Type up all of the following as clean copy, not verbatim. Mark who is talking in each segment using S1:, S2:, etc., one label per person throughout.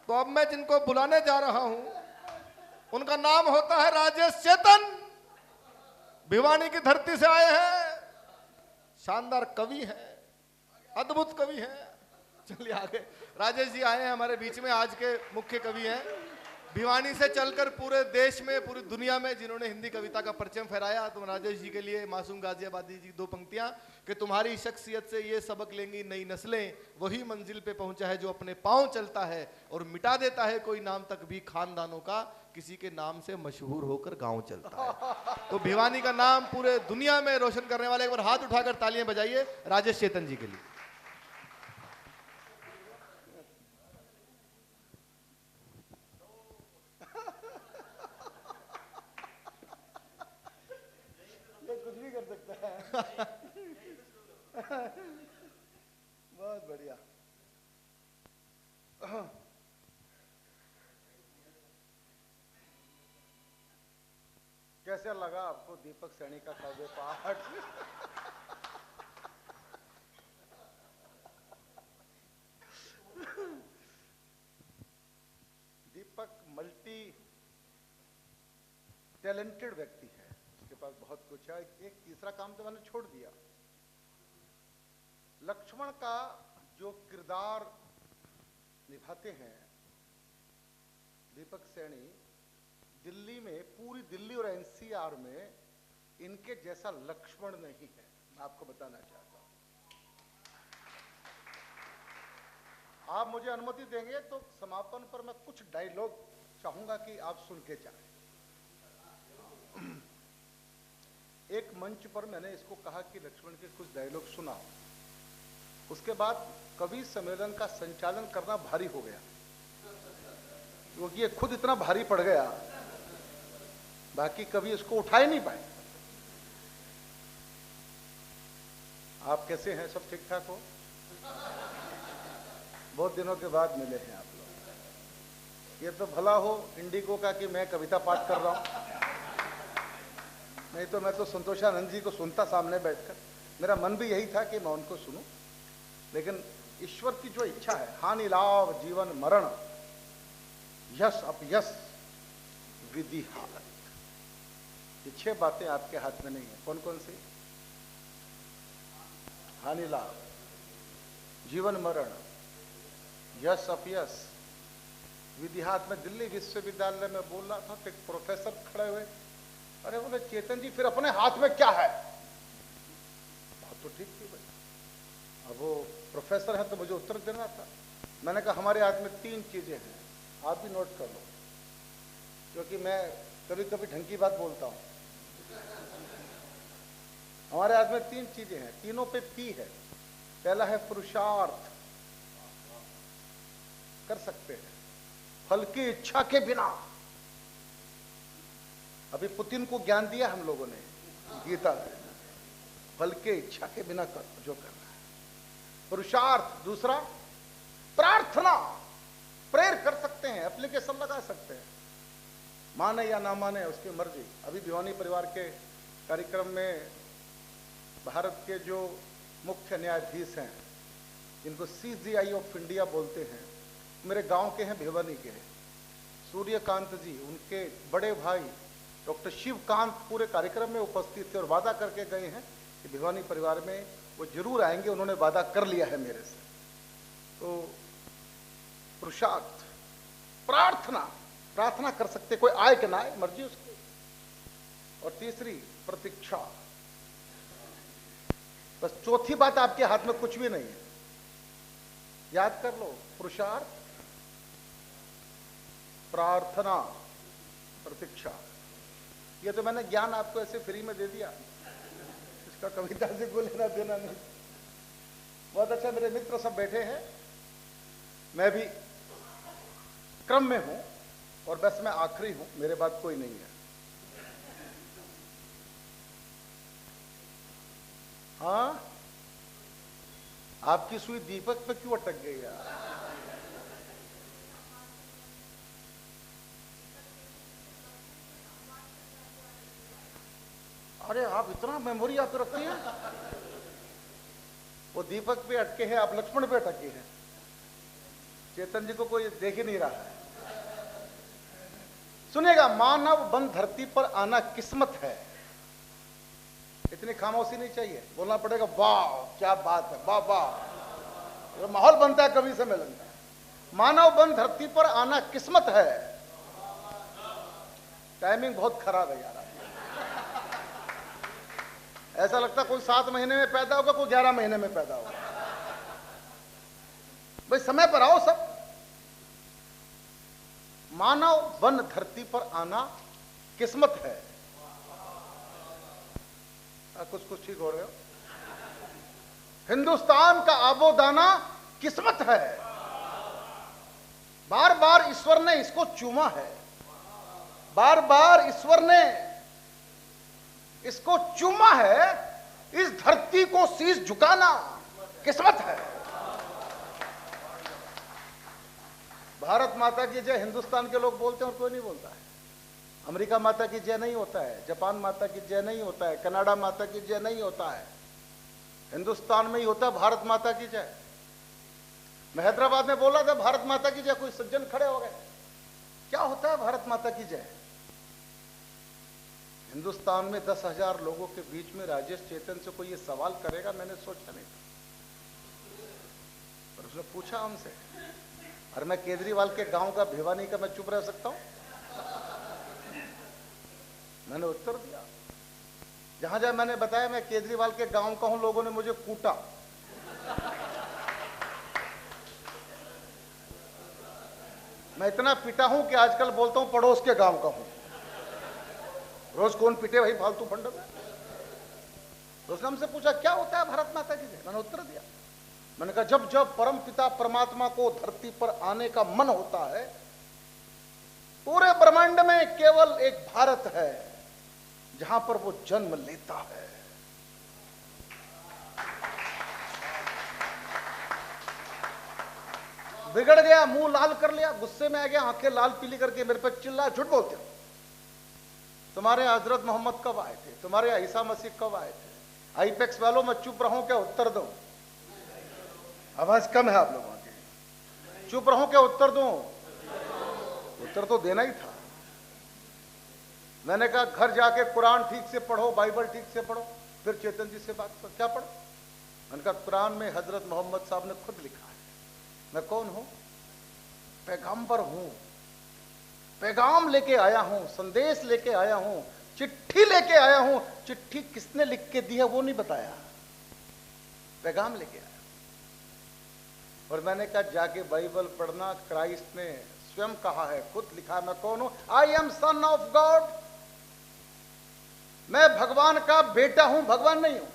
S1: तो अब मैं जिनको बुलाने जा रहा हूं उनका नाम होता है राजेश चेतन। भिवानी की धरती से आए हैं, शानदार कवि है, अद्भुत कवि है। चलिए आगे, राजेश जी आए हैं हमारे बीच में, आज के मुख्य कवि हैं भिवानी से चलकर पूरे देश में, पूरी दुनिया में जिन्होंने हिंदी कविता का परचम फहराया। तो राजेश जी के लिए मासूम गाजियाबादी जी दो पंक्तियां कि तुम्हारी शख्सियत से ये सबक लेंगी नई नस्लें, वही मंजिल पे पहुंचा है जो अपने पांव चलता है और मिटा देता है कोई नाम तक भी खानदानों का, किसी के नाम से मशहूर होकर गांव चलता है। तो भिवानी का नाम पूरे दुनिया में रोशन करने वाले, एक बार हाथ उठाकर तालियां बजाइए राजेश चेतन जी के लिए।
S2: कुछ भी कर सकता है। बहुत बढ़िया। कैसे लगा आपको दीपक सैनी का काव्य पाठ? दीपक मल्टी टैलेंटेड व्यक्ति है, उसके पास बहुत कुछ है। एक तीसरा काम तो मैंने छोड़ दिया। लक्ष्मण का जो किरदार निभाते हैं दीपक सैनी, दिल्ली में, पूरी दिल्ली और एनसीआर में इनके जैसा लक्ष्मण नहीं है, मैं आपको बताना चाहता हूं। आप मुझे अनुमति देंगे तो समापन पर मैं कुछ डायलॉग चाहूंगा कि आप सुन के जाएं। एक मंच पर मैंने इसको कहा कि लक्ष्मण के कुछ डायलॉग सुनाओ, उसके बाद कवि सम्मेलन का संचालन करना भारी हो गया, क्योंकि ये खुद इतना भारी पड़ गया, बाकी कवि इसको उठा ही नहीं पाए। आप कैसे हैं? सब ठीक ठाक हो? बहुत दिनों के बाद मिले हैं आप लोग। ये तो भला हो इंडिगो का कि मैं कविता पाठ कर रहा हूं, नहीं तो मैं तो संतोषानंद जी को सुनता सामने बैठकर। मेरा मन भी यही था कि मैं उनको सुनूं, लेकिन ईश्वर की जो इच्छा है, हानि लाभ जीवन मरण, यश अपयश विधि हालत, ये 6 बातें आपके हाथ में नहीं है। कौन कौन सी? हानि लाभ, जीवन मरण, यश अपयश, विधि हाथ में। दिल्ली विश्वविद्यालय में बोल रहा था तो एक प्रोफेसर खड़े हुए, अरे बोले चेतन जी फिर अपने हाथ में क्या है? बात तो ठीक थी भाई, अब वो प्रोफेसर है तो मुझे उत्तर देना था। मैंने कहा हमारे हाथ में 3 चीजें हैं, आप भी नोट कर लो, क्योंकि मैं कभी कभी ढंग की बात बोलता हूं। हमारे हाथ में 3 चीजें हैं, तीनों पे पी है। पहला है पुरुषार्थ, कर सकते हैं फल की इच्छा के बिना। अभी पुतिन को ज्ञान दिया हम लोगों ने गीता में, फल के इच्छा के बिना कर जो करना है, पुरुषार्थ। दूसरा प्रार्थना, प्रेयर कर सकते हैं, एप्लीकेशन लगा सकते हैं, माने या ना माने उसकी मर्जी। अभी भिवानी परिवार के कार्यक्रम में भारत के जो मुख्य न्यायाधीश हैं, जिनको CJI ऑफ इंडिया बोलते हैं, मेरे गांव के हैं, भिवानी के हैं, सूर्यकांत जी, उनके बड़े भाई डॉक्टर शिवकांत पूरे कार्यक्रम में उपस्थित थे और वादा करके गए हैं कि भिवानी परिवार में वो जरूर आएंगे, उन्होंने वादा कर लिया है मेरे से। तो पुरुषार्थ, प्रार्थना, प्रार्थना कर सकते, कोई आए कि ना आए मर्जी उसकी। और तीसरी प्रतीक्षा। बस चौथी बात आपके हाथ में कुछ भी नहीं है, याद कर लो, पुरुषार्थ, प्रार्थना, प्रतीक्षा। ये तो मैंने ज्ञान आपको ऐसे फ्री में दे दिया, इसका कविता से कोई लेना देना नहीं। बहुत अच्छा, मेरे मित्र सब बैठे हैं, मैं भी क्रम में हूं और बस मैं आखिरी हूं, मेरे बाद कोई नहीं है। हाँ, आपकी सुई दीपक पे क्यों अटक गई यार? अरे आप इतना मेमोरी आप रखती हैं? वो दीपक पे अटके हैं, आप लक्ष्मण पे अटके हैं। चेतन जी को कोई देख ही नहीं रहा है। सुनिएगा, मानव बन धरती पर आना किस्मत है। इतनी खामोशी नहीं चाहिए, बोलना पड़ेगा वाह क्या बात है, वाह वाह। माहौल बनता है कवि से मिलन का। मानव बन धरती पर आना किस्मत है। टाइमिंग बहुत खराब है यार। ऐसा लगता कोई 7 महीने में पैदा होगा, कोई 11 महीने में पैदा होगा। भाई समय पर आओ सब। मानव वन धरती पर आना किस्मत है। कुछ ठीक हो रहे हो। हिंदुस्तान का आबोदाना किस्मत है। बार बार ईश्वर ने इसको चूमा है। बार बार ईश्वर ने इसको चूमा है। इस धरती को शीश झुकाना किस्मत है। भारत माता की जय हिंदुस्तान के लोग बोलते हैं और कोई नहीं बोलता है। अमेरिका माता की जय नहीं होता है, जापान माता की जय नहीं होता है, कनाडा माता की जय नहीं होता है। हिंदुस्तान में ही होता है भारत माता की जय। मैं हैदराबाद में बोला था भारत माता की जय, कोई सज्जन खड़े हो गए। क्या होता है भारत माता की जय? हिंदुस्तान में 10,000 लोगों के बीच में राजेश चेतन से कोई ये सवाल करेगा, मैंने सोचा नहीं था। पर उसने पूछा हमसे, और मैं केजरीवाल के गांव का भिवानी का, मैं चुप रह सकता हूं? मैंने उत्तर दिया। जहां जहां मैंने बताया मैं केजरीवाल के गांव का हूं, लोगों ने मुझे कूटा। मैं इतना पिटा हूं कि आजकल बोलता हूं पड़ोस के गांव का हूं। रोज कौन पिटे भाई फालतू फंड में। तो उसने हमसे पूछा क्या होता है भारत माता की जय? मैंने उत्तर दिया। मैंने कहा जब जब परम पिता परमात्मा को धरती पर आने का मन होता है, पूरे ब्रह्मांड में केवल एक भारत है जहां पर वो जन्म लेता है। बिगड़ गया, मुंह लाल कर लिया, गुस्से में आ गया, आंखें लाल पीली करके मेरे पर चिल्ला, झूठ बोलते हो। तुम्हारे हजरत मोहम्मद कब आए थे? तुम्हारे ईसा मसीह कब आए थे? आईपेक्स वालों मैं चुप रहूं क्या उत्तर दूं? आवाज कम है आप लोगों की। चुप रहूं क्या उत्तर दूं? उत्तर तो देना ही था। मैंने कहा घर जाके कुरान ठीक से पढ़ो, बाइबल ठीक से पढ़ो, फिर चेतन जी से बात करो। क्या पढ़ो? मैंने कहा कुरान में हजरत मोहम्मद साहब ने खुद लिखा है। मैं कौन हूं? पैगंबर हूं। पैगाम लेके आया हूं, संदेश लेके आया हूं, चिट्ठी लेके आया हूं। चिट्ठी किसने लिख के दी है वो नहीं बताया, पैगाम लेके आया। और मैंने कहा जाके बाइबल पढ़ना, क्राइस्ट ने स्वयं कहा है, खुद लिखा है। मैं कौन हूं? I am son of God. मैं भगवान का बेटा हूं, भगवान नहीं हूं।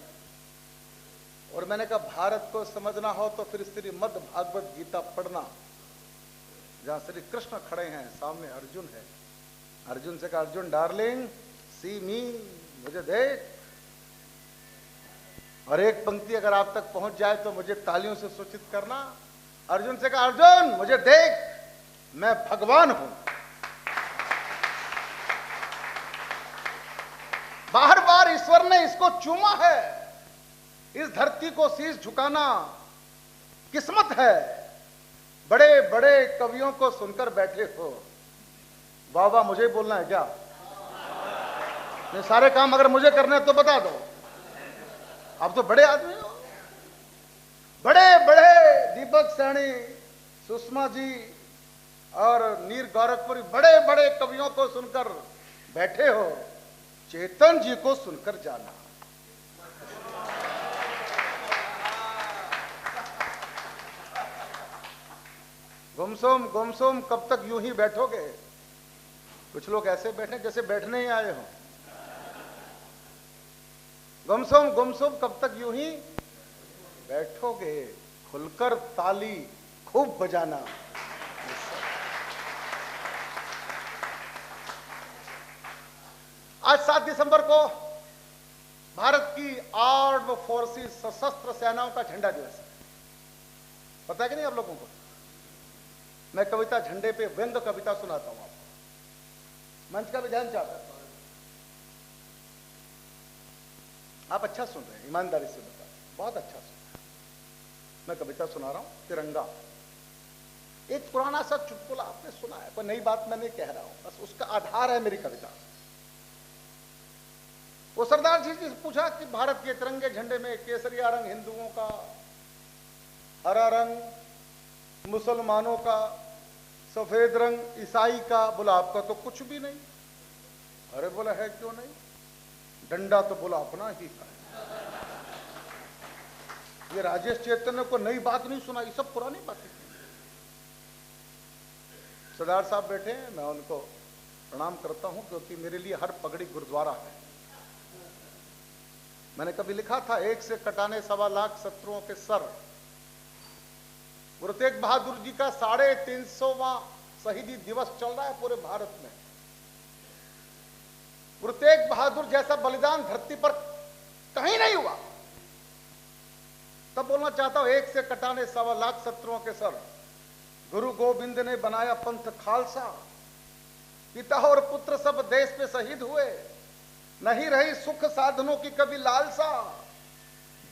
S2: और मैंने कहा भारत को समझना हो तो फिर श्रीमद् भागवत गीता पढ़ना, जहां श्री कृष्ण खड़े हैं, सामने अर्जुन है। अर्जुन से कहा अर्जुन डार्लिंग सी मी, मुझे देख। और एक पंक्ति अगर आप तक पहुंच जाए तो मुझे तालियों से सूचित करना। अर्जुन से कहा अर्जुन मुझे देख, मैं भगवान हूं। बार बार ईश्वर ने इसको चूमा है। इस धरती को शीश झुकाना किस्मत है। बड़े बड़े कवियों को सुनकर बैठे हो। बाबा मुझे बोलना है क्या? ये सारे काम अगर मुझे करने हैं तो बता दो। आप तो बड़े आदमी हो। बड़े बड़े दीपक सैनी, सुषमा जी और नीर गोरखपुरी, बड़े बड़े कवियों को सुनकर बैठे हो। चेतन जी को सुनकर जाना। गुमसुम गुमसुम कब तक यूं ही बैठोगे? कुछ लोग ऐसे बैठे जैसे बैठने ही आए हो। गुमसुम गुमसुम कब तक यूं ही बैठोगे? खुलकर ताली खूब बजाना। आज 7 दिसंबर को भारत की आर्म्ड फोर्सेस, सशस्त्र सेनाओं का झंडा दिवस है। पता है कि नहीं आप लोगों को? मैं कविता झंडे पे व्यंग कविता सुनाता हूं आपको। मंच का भी ध्यान चाहता हूं। आप अच्छा सुन रहे हैं, ईमानदारी से बता, बहुत अच्छा सुन रहे हैं। मैं कविता सुना रहा हूं, तिरंगा। एक पुराना सा चुटकुला आपने सुना है, कोई नई बात मैं नहीं कह रहा हूं, बस उसका आधार है मेरी कविता। वो सरदार जी से पूछा कि भारत के तिरंगे झंडे में केसरिया रंग हिंदुओं का, हरा रंग मुसलमानों का, सफेद रंग ईसाई का, बोला आपका तो कुछ भी नहीं। अरे बोला है क्यों नहीं? डंडा तो बोला अपना ही का। ये राजेश चैतन्य को नई बात नहीं सुना, ये सब पुरानी बातें। सरदार साहब बैठे हैं, मैं उनको प्रणाम करता हूं क्योंकि मेरे लिए हर पगड़ी गुरुद्वारा है। मैंने कभी लिखा था, एक से कटाने 1.25 लाख शत्रुओं के सर। गुरु तेग बहादुर जी का 350वां शहीदी दिवस चल रहा है पूरे भारत में। गुरु तेग बहादुर जैसा बलिदान धरती पर कहीं नहीं हुआ। तब बोलना चाहता हूं, एक से कटाने 1.25 लाख शत्रुओं के सर। गुरु गोविंद ने बनाया पंथ खालसा, पिता और पुत्र सब देश पे शहीद हुए, नहीं रही सुख साधनों की कभी लालसा।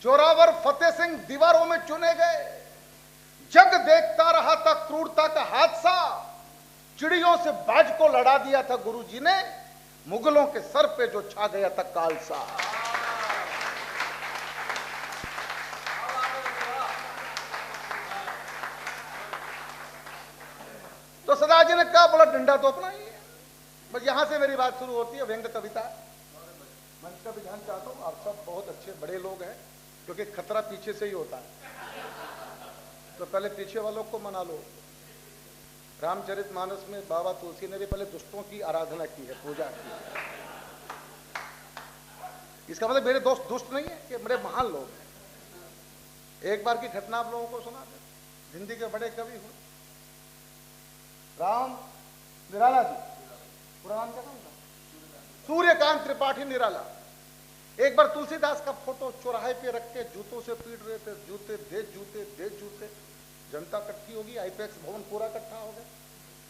S2: जोरावर फतेह सिंह दीवारों में चुने गए, जग देखता रहा था क्रूरता का हादसा। चिड़ियों से बाज को लड़ा दिया था गुरुजी ने, मुगलों के सर पे जो छा गया था कालसा। तो सरदार जी ने कहा, बोला डंडा तो अपना ही है। बस यहां से मेरी बात शुरू होती है, व्यंग्य कविता। मैं इसका भी ध्यान चाहता हूं, आप सब बहुत अच्छे बड़े लोग हैं, क्योंकि खतरा पीछे से ही होता है। तो पहले पीछे वालों को मना लो। रामचरितमानस में बाबा तुलसी ने भी पहले दुष्टों की आराधना की है, पूजा की है। इसका मतलब मेरे दोस्त दुष्ट नहीं है, कि बड़े महान लोग हैं। एक बार की घटना आप लोगों को सुना दे। हिंदी के बड़े कवि हुए राम निराला जी, पूरा नाम क्या था? सूर्यकांत त्रिपाठी निराला। एक बार तुलसीदास का फोटो चौराहे पे रख के जूतों से पीट रहे थे। जूते दे जूते दे जूते। जनता इकट्ठी होगी, आईपैक्स भवन पूरा इकट्ठा हो गया।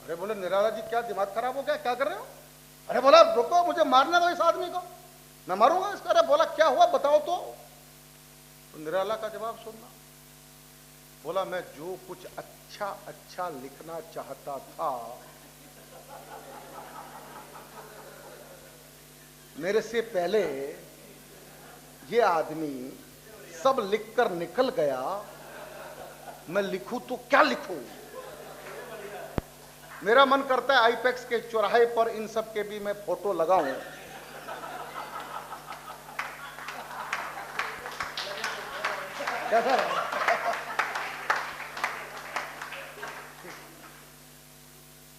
S2: अरे बोले निराला जी क्या दिमाग खराब हो गया, क्या कर रहे हो? अरे बोला रुको, मुझे मारने दो इस आदमी को, मैं मारूंगा इसका। अरे बोला क्या हुआ बताओ तो निराला का जवाब सुनना। बोला मैं जो कुछ अच्छा अच्छा लिखना चाहता था, मेरे से पहले ये आदमी सब लिखकर निकल गया। मैं लिखूं तो क्या लिखूं? मेरा मन करता है आईपैक्स के चौराहे पर इन सब के भी मैं फोटो लगाऊं। कैसा है?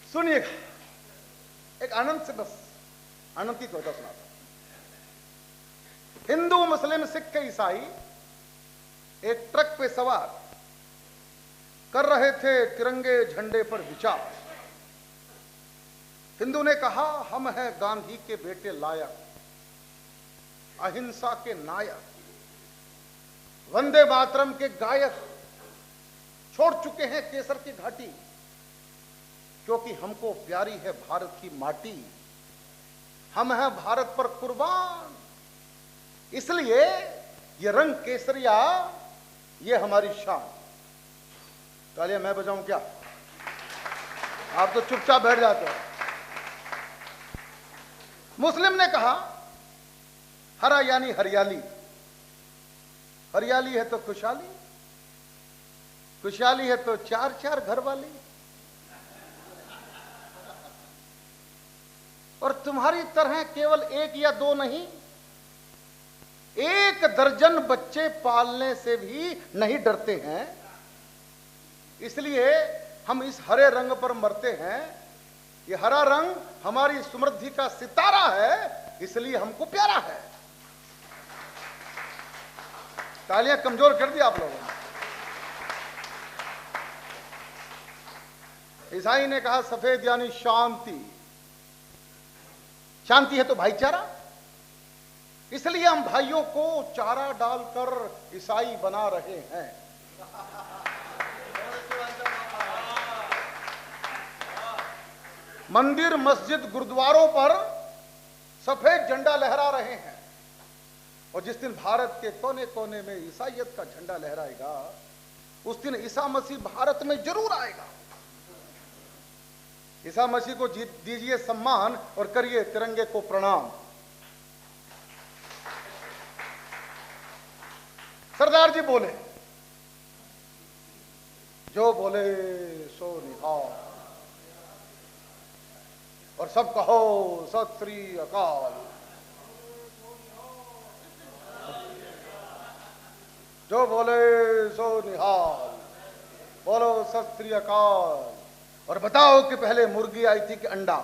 S2: सुनिएगा, एक आनंद से, बस आनंद की कविता सुनाता। हिंदू मुस्लिम सिख ईसाई एक ट्रक पे सवार कर रहे थे तिरंगे झंडे पर विचार। हिंदू ने कहा हम हैं गांधी के बेटे लायक, अहिंसा के नायक, वंदे मातरम के गायक, छोड़ चुके हैं केसर की घाटी, क्योंकि हमको प्यारी है भारत की माटी। हम हैं भारत पर कुर्बान, इसलिए ये रंग केसरिया ये हमारी शान। तालियां मैं बजाऊं क्या? आप तो चुपचाप बैठ जाते हो। मुस्लिम ने कहा हरा यानी हरियाली, हरियाली है तो खुशहाली, खुशहाली है तो चार चार घर वाली, और तुम्हारी तरह केवल एक या दो नहीं, 1 दर्जन बच्चे पालने से भी नहीं डरते हैं। इसलिए हम इस हरे रंग पर मरते हैं। ये हरा रंग हमारी समृद्धि का सितारा है, इसलिए हमको प्यारा है। तालियां कमजोर कर दी आप लोगों ने। ईसाई ने कहा सफेद यानी शांति, शांति है तो भाईचारा, इसलिए हम भाइयों को चारा डालकर ईसाई बना रहे हैं। मंदिर मस्जिद गुरुद्वारों पर सफेद झंडा लहरा रहे हैं, और जिस दिन भारत के कोने कोने में ईसाइयत का झंडा लहराएगा, उस दिन ईसा मसीह भारत में जरूर आएगा। ईसा मसीह को दीजिए सम्मान और करिए तिरंगे को प्रणाम। सरदार जी बोले, जो बोले सो निहाल, और सब कहो सत श्री अकाल। जो बोले सो निहाल, बोलो सत श्री अकाल। और बताओ कि पहले मुर्गी आई थी कि अंडा?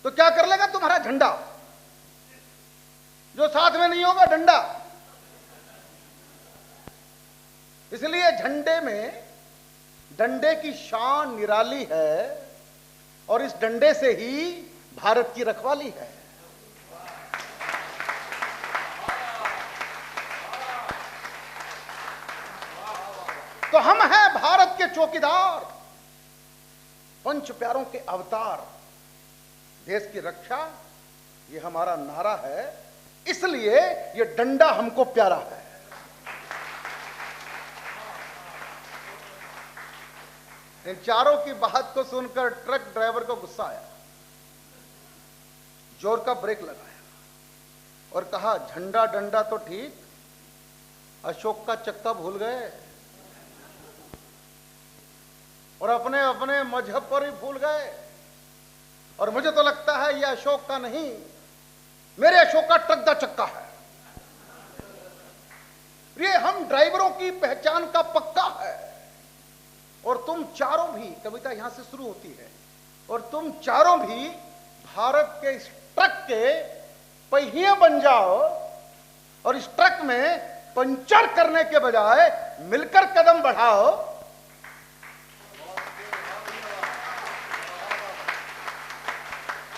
S2: तो क्या कर लेगा तुम्हारा झंडा? जो साथ में नहीं होगा डंडा। इसलिए झंडे में डंडे की शान निराली है, और इस डंडे से ही भारत की रखवाली है। तो हम हैं भारत के चौकीदार, पंच प्यारों के अवतार। देश की रक्षा ये हमारा नारा है, इसलिए ये डंडा हमको प्यारा है। इन चारों की बात को सुनकर ट्रक ड्राइवर को गुस्सा आया, जोर का ब्रेक लगाया और कहा, झंडा डंडा तो ठीक, अशोक का चक्का भूल गए और अपने अपने मजहब पर ही भूल गए। और मुझे तो लगता है यह अशोक का नहीं, मेरे अशोक का ट्रक दा चक्का है। ये हम ड्राइवरों की पहचान का पक्का है। और तुम चारों भी, कविता यहां से शुरू होती है, और तुम चारों भी भारत के इस ट्रक के पहिए बन जाओ, और इस ट्रक में पंचर करने के बजाय मिलकर कदम बढ़ाओ।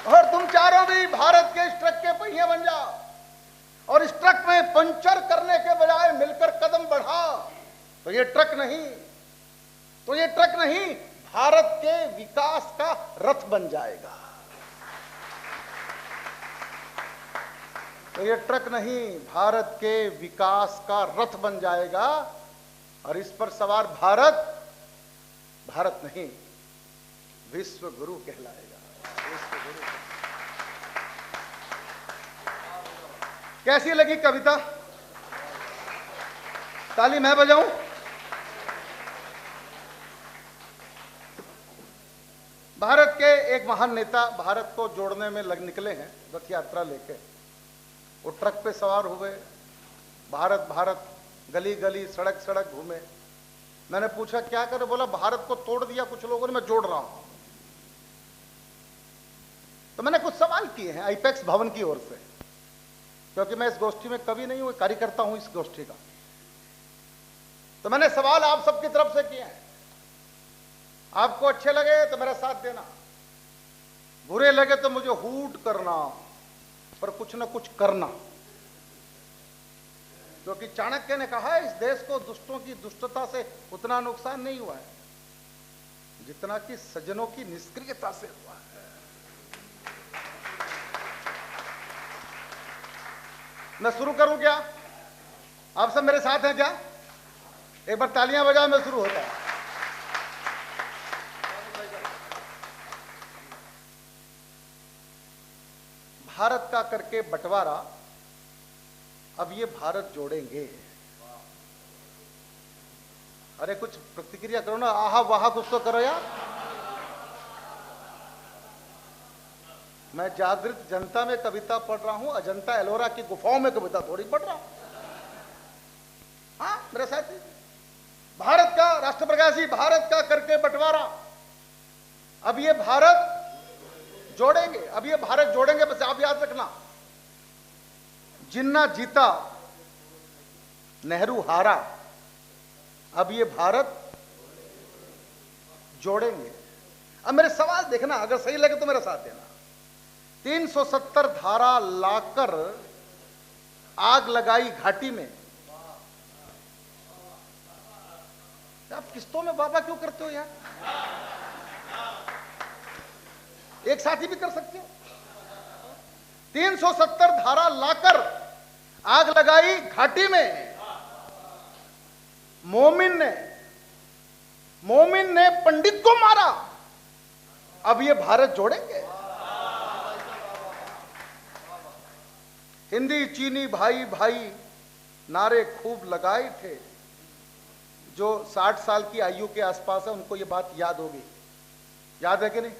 S2: और तुम चारों भी भारत के इस ट्रक के पहिए बन जाओ, और इस ट्रक में पंचर करने के बजाय मिलकर कदम बढ़ाओ। तो ये ट्रक नहीं, तो ये ट्रक नहीं, भारत के विकास का रथ बन जाएगा। तो ये ट्रक नहीं, भारत के विकास का रथ बन जाएगा। और इस पर सवार भारत, भारत नहीं, विश्व गुरु कहलाएगा। विश्व गुरु। कैसी लगी कविता? ताली मैं बजाऊं? भारत के एक महान नेता भारत को जोड़ने में निकले हैं, रथ यात्रा लेके। वो ट्रक पे सवार हुए, भारत भारत गली गली सड़क सड़क घूमे। मैंने पूछा क्या करे? बोला भारत को तोड़ दिया कुछ लोगों ने, मैं जोड़ रहा हूं। तो मैंने कुछ सवाल किए हैं आईपेक्स भवन की ओर से, क्योंकि मैं इस गोष्ठी में कवि नहीं हूं, कार्यकर्ता हूं इस गोष्ठी का। तो मैंने सवाल आप सबकी तरफ से किए हैं। आपको अच्छे लगे तो मेरा साथ देना, बुरे लगे तो मुझे हूट करना, पर कुछ ना कुछ करना। क्योंकि चाणक्य ने कहा है, इस देश को दुष्टों की दुष्टता से उतना नुकसान नहीं हुआ है जितना कि सज्जनों की निष्क्रियता से हुआ है। मैं शुरू करूं क्या? आप सब मेरे साथ हैं क्या? एक बार तालियां बजाओ, मैं शुरू होता है। भारत का करके बंटवारा, अब ये भारत जोड़ेंगे। अरे कुछ प्रतिक्रिया करो ना, आहा वाह कुछ तो करो यार। मैं जागृत जनता में कविता पढ़ रहा हूं, अजंता एलोरा की गुफाओं में कविता थोड़ी पढ़ रहा हूं। हाँ मेरे साथी, भारत का राष्ट्र प्रकाशी, भारत का करके बंटवारा, अब ये भारत जोड़ेंगे। अब ये भारत जोड़ेंगे, बस आप याद रखना, जिन्ना जीता नेहरू हारा। अब ये भारत जोड़ेंगे। अब मेरे सवाल देखना, अगर सही लगे तो मेरा साथ देना। 370 धारा लाकर आग लगाई घाटी में। आप किस्तों में बाबा क्यों करते हो यार? एक साथी भी कर सकते हो। 370 धारा लाकर आग लगाई घाटी में। मोमिन ने मोमिन ने पंडित को मारा, अब ये भारत जोड़ेंगे। हिंदी चीनी भाई भाई नारे खूब लगाए थे। जो 60 साल की आयु के आसपास है उनको ये बात याद होगी, याद है कि नहीं?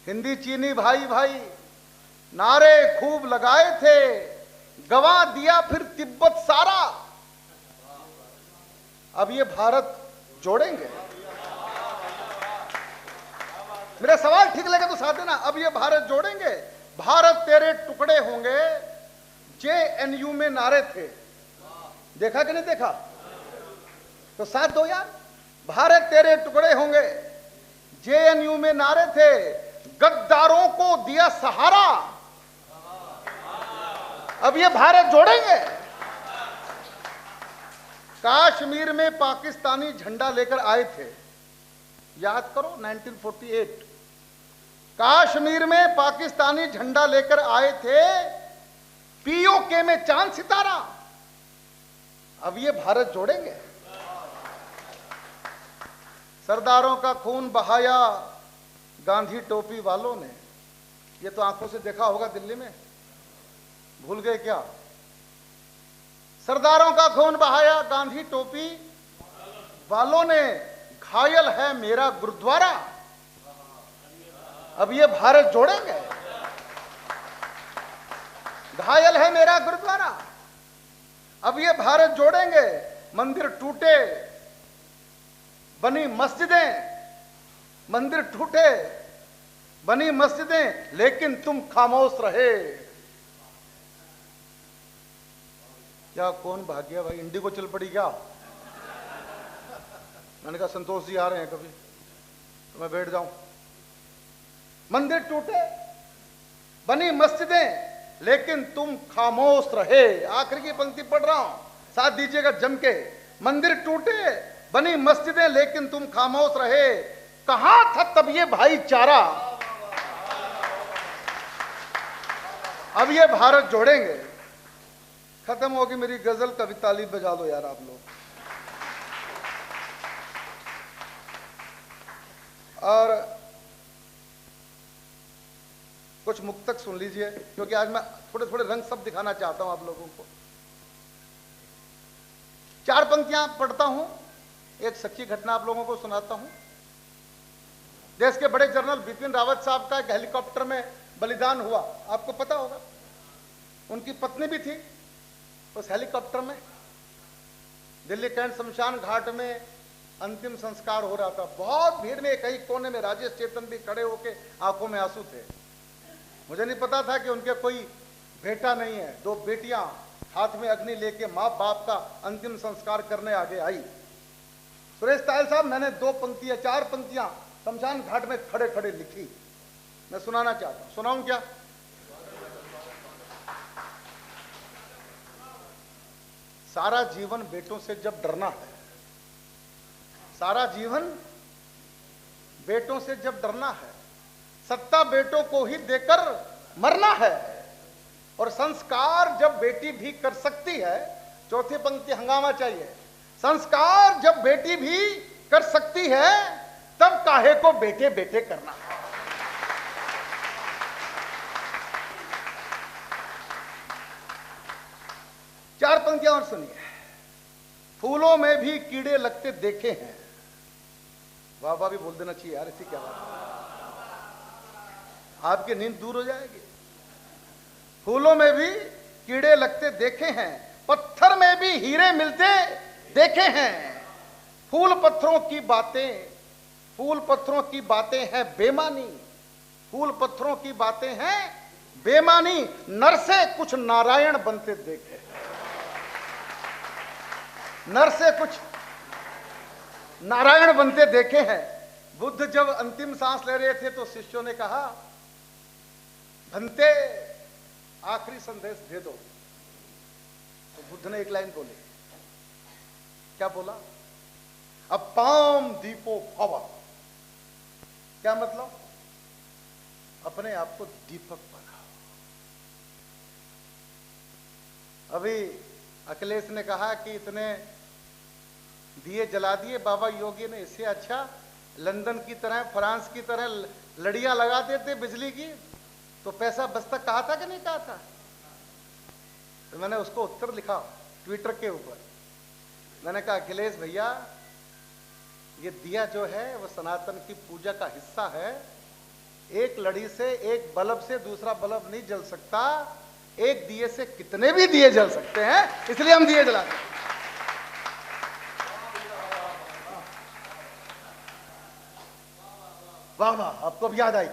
S2: हिंदी चीनी भाई भाई नारे खूब लगाए थे, गवा दिया फिर तिब्बत सारा, अब ये भारत जोड़ेंगे। मेरा सवाल ठीक लगे तो साथ देना, अब ये भारत जोड़ेंगे। भारत तेरे टुकड़े होंगे, जेएनयू में नारे थे, देखा कि नहीं देखा? तो साथ दो यार। भारत तेरे टुकड़े होंगे, जेएनयू में नारे थे, गद्दारों को दिया सहारा, अब ये भारत जोड़ेंगे। कश्मीर में पाकिस्तानी झंडा लेकर आए थे, याद करो 1948, कश्मीर में पाकिस्तानी झंडा लेकर आए थे, पीओके में चांद सितारा, अब ये भारत जोड़ेंगे। सरदारों का खून बहाया गांधी टोपी वालों ने, ये तो आंखों से देखा होगा दिल्ली में, भूल गए क्या? सरदारों का खून बहाया गांधी टोपी वालों ने, घायल है मेरा गुरुद्वारा, अब ये भारत जोड़ेंगे। घायल है मेरा गुरुद्वारा, अब ये भारत जोड़ेंगे। मंदिर टूटे बनी मस्जिदें, मंदिर टूटे बनी मस्जिदें, लेकिन तुम खामोश रहे। क्या कौन भाग गया भाई? इंडिगो चल पड़ी क्या? मैंने कहा संतोष जी आ रहे हैं कभी तो मैं बैठ जाऊं। मंदिर टूटे बनी मस्जिदें, लेकिन तुम खामोश रहे। आखिर की पंक्ति पढ़ रहा हूं, साथ दीजिएगा जम के। मंदिर टूटे बनी मस्जिदें, लेकिन तुम खामोश रहे, कहां था तब ये भाईचारा, अब ये भारत जोड़ेंगे। खत्म होगी मेरी गजल, कभी ताली बजा दो यार आप लोग। और कुछ मुक्तक सुन लीजिए, क्योंकि आज मैं थोड़े थोड़े रंग सब दिखाना चाहता हूं आप लोगों को। 4 पंक्तियां पढ़ता हूं, एक सच्ची घटना आप लोगों को सुनाता हूं। देश के बड़े जनरल बिपिन रावत साहब का एक हेलीकॉप्टर में बलिदान हुआ, आपको पता होगा। उनकी पत्नी भी थी उस हेलीकॉप्टर में। दिल्ली कैंट शमशान घाट में अंतिम संस्कार हो रहा था। बहुत भीड़ में, कई कोने में राजेश चेतन भी खड़े होके आंखों में आंसू थे। मुझे नहीं पता था कि उनके कोई बेटा नहीं है। 2 बेटियां हाथ में अग्नि लेके माँ बाप का अंतिम संस्कार करने आगे आई। सुरेश तायल साहब, मैंने 2 पंक्तियां 4 पंक्तियां शमशान घाट में खड़े खड़े लिखी, मैं सुनाना चाहता हूं। सुनाऊं क्या? सारा जीवन बेटों से जब डरना है, सारा जीवन बेटों से जब डरना है, सत्ता बेटों को ही देकर मरना है, और संस्कार जब बेटी भी कर सकती है, 4थी पंक्ति हंगामा चाहिए, संस्कार जब बेटी भी कर सकती है, तब काहे को बेटे बेटे करना है। चार पंक्तियां और सुनिए। फूलों में भी कीड़े लगते देखे हैं, वाह वाह भी बोल देना चाहिए यार, ऐसी क्या बात है, आपकी नींद दूर हो जाएगी। फूलों में भी कीड़े लगते देखे हैं, पत्थर में भी हीरे मिलते देखे हैं। फूल पत्थरों की बातें, फूल पत्थरों की बातें हैं बेमानी, फूल पत्थरों की बातें हैं बेमानी। नर से कुछ नारायण बनते देखे, नर से कुछ नारायण बनते देखे हैं। बुद्ध जब अंतिम सांस ले रहे थे तो शिष्यों ने कहा, भंते आखिरी संदेश दे दो। तो बुद्ध ने एक लाइन बोली, क्या बोला? अपाम दीपो भव। क्या मतलब? अपने आप को दीपक बनाओ। अभी अखिलेश ने कहा कि इतने दिए जला दिए बाबा योगी ने। इससे अच्छा लंदन की तरह, फ्रांस की तरह लड़ियां लगा देते बिजली की तो पैसा बचता। कहा था कि नहीं कहा था? तो मैंने उसको उत्तर लिखा ट्विटर के ऊपर। मैंने कहा अखिलेश भैया, ये दिया जो है वो सनातन की पूजा का हिस्सा है। एक लड़ी से, एक बल्ब से दूसरा बल्ब नहीं जल सकता। एक दिए से कितने भी दिए जल सकते हैं, इसलिए हम दिए जलाते हैं। वाह वाह, आपको अब याद आई।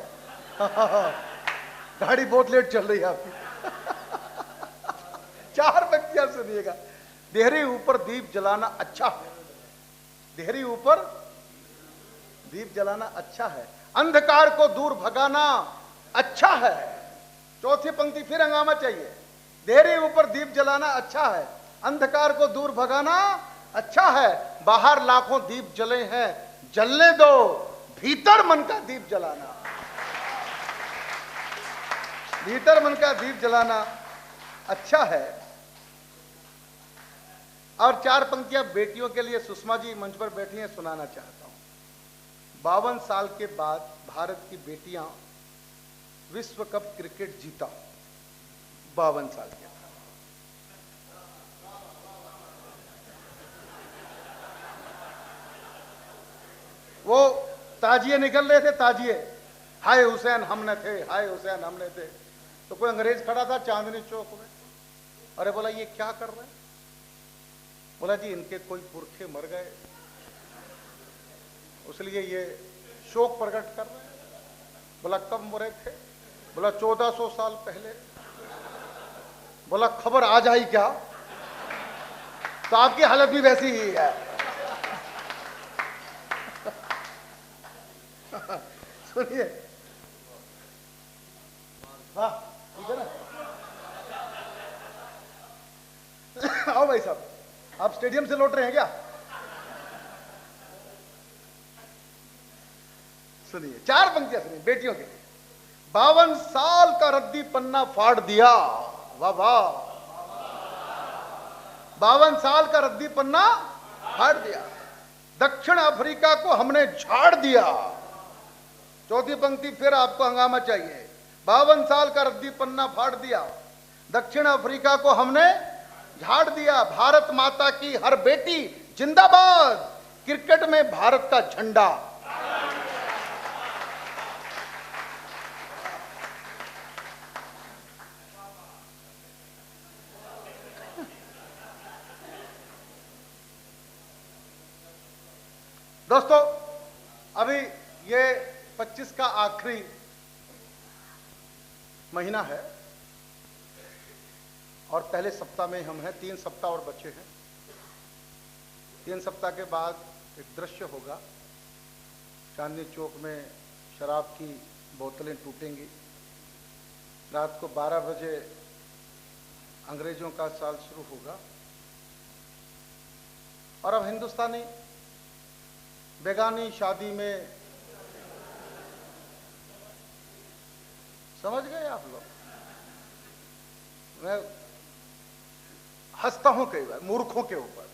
S2: गाड़ी बहुत लेट चल रही है आपकी। 4 पंक्तियां सुनिएगा। देहरी ऊपर दीप जलाना अच्छा है। देहरी ऊपर दीप जलाना अच्छा है, अंधकार को दूर भगाना अच्छा है। चौथी पंक्ति फिर हंगामा चाहिए। देहरी ऊपर दीप जलाना अच्छा है, अंधकार को दूर भगाना अच्छा है। बाहर लाखों दीप जले हैं, जलने दो, भीतर मन का दीप जलाना, भीतर मन का दीप जलाना अच्छा है। और 4 पंक्तियां बेटियों के लिए सुषमा जी मंच पर बैठी हैं, सुनाना चाहता हूं। 52 साल के बाद भारत की बेटियां विश्व कप क्रिकेट जीता। 52 साल के बाद। वो ताजिए निकल रहे थे, ताजिए, हाय हुसैन हमने थे, हाय हुसैन हमने थे। तो कोई अंग्रेज खड़ा था चांदनी चौक में। अरे बोला ये क्या कर रहे हैं? बोला जी इनके कोई पुरखे मर गए, इसलिए ये शोक प्रकट कर रहे हैं। बोला कब मरे थे? बोला 1400 साल पहले। बोला खबर आ जाए क्या? तो आपकी हालत भी वैसी ही है। सुनिए, वाह, ठीक है ना? आओ भाई साहब, आप स्टेडियम से लौट रहे हैं क्या? सुनिए 4 पंक्तियां सुनिए बेटियों के लिए। 52 साल का रद्दी पन्ना फाड़ दिया। वाह वाह, 52 साल का रद्दी पन्ना फाड़ दिया। दक्षिण अफ्रीका को हमने झाड़ दिया। चौथी पंक्ति फिर आपको हंगामा चाहिए। 52 साल का रद्दी पन्ना फाड़ दिया, दक्षिण अफ्रीका को हमने झाड़ दिया। भारत माता की हर बेटी जिंदाबाद, क्रिकेट में भारत का झंडा। दोस्तों, अभी ये 25 का आखिरी महीना है और पहले सप्ताह में हम हैं। 3 सप्ताह और बचे हैं। 3 सप्ताह के बाद एक दृश्य होगा, चांदनी चौक में शराब की बोतलें टूटेंगी। रात को 12 बजे अंग्रेजों का साल शुरू होगा। और अब हिंदुस्तानी बेगानी शादी में, समझ गए आप लोग? मैं हंसता हूं कई बार मूर्खों के ऊपर।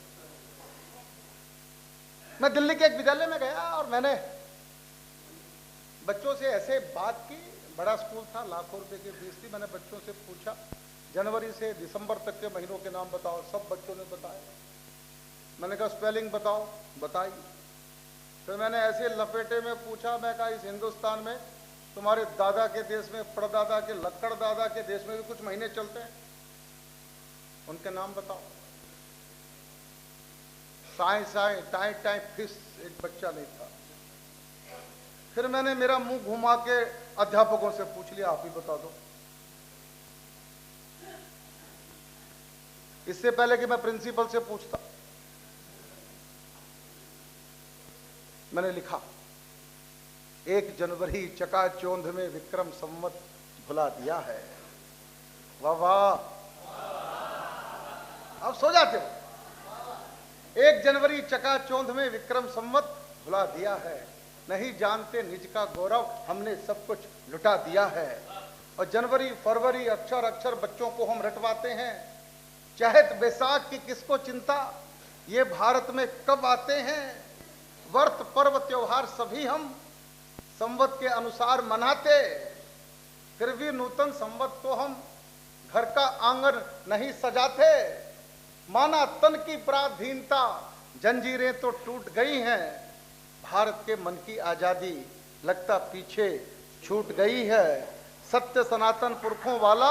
S2: मैं दिल्ली के एक विद्यालय में गया और मैंने बच्चों से ऐसे बात की। बड़ा स्कूल था, लाखों रुपए की फीस थी। मैंने बच्चों से पूछा जनवरी से दिसंबर तक के महीनों के नाम बताओ। सब बच्चों ने बताया। मैंने कहा स्पेलिंग बताओ, बताई। फिर मैंने ऐसे लपेटे में पूछा, मैं कहा इस हिंदुस्तान में तुम्हारे दादा के देश में, परदादा के, लक्कड़ दादा के देश में भी कुछ महीने चलते हैं, उनके नाम बताओ। साए साए टाए टाए फिस एक बच्चा नहीं था। फिर मैंने मेरा मुंह घुमा के अध्यापकों से पूछ लिया, आप ही बता दो। इससे पहले कि मैं प्रिंसिपल से पूछता, मैंने लिखा 1 जनवरी चकाचौंध में विक्रम संवत भुला दिया है। वाह वाह, आप सो जाते हो। 1 जनवरी चकाचौंध में विक्रम संवत भुला दिया है। नहीं जानते निज का गौरव, हमने सब कुछ लुटा दिया है। और जनवरी फरवरी अक्षर अक्षर बच्चों को हम रटवाते हैं। चैत बैसाख की किसको चिंता, ये भारत में कब आते हैं। व्रत पर्व त्योहार सभी हम संवत के अनुसार मनाते, फिर भी नूतन संवत को हम घर का आंगन नहीं सजाते। माना तन की पराधीनता, जंजीरें तो टूट गई हैं, भारत के मन की आजादी लगता पीछे छूट गई है। सत्य सनातन पुरखों वाला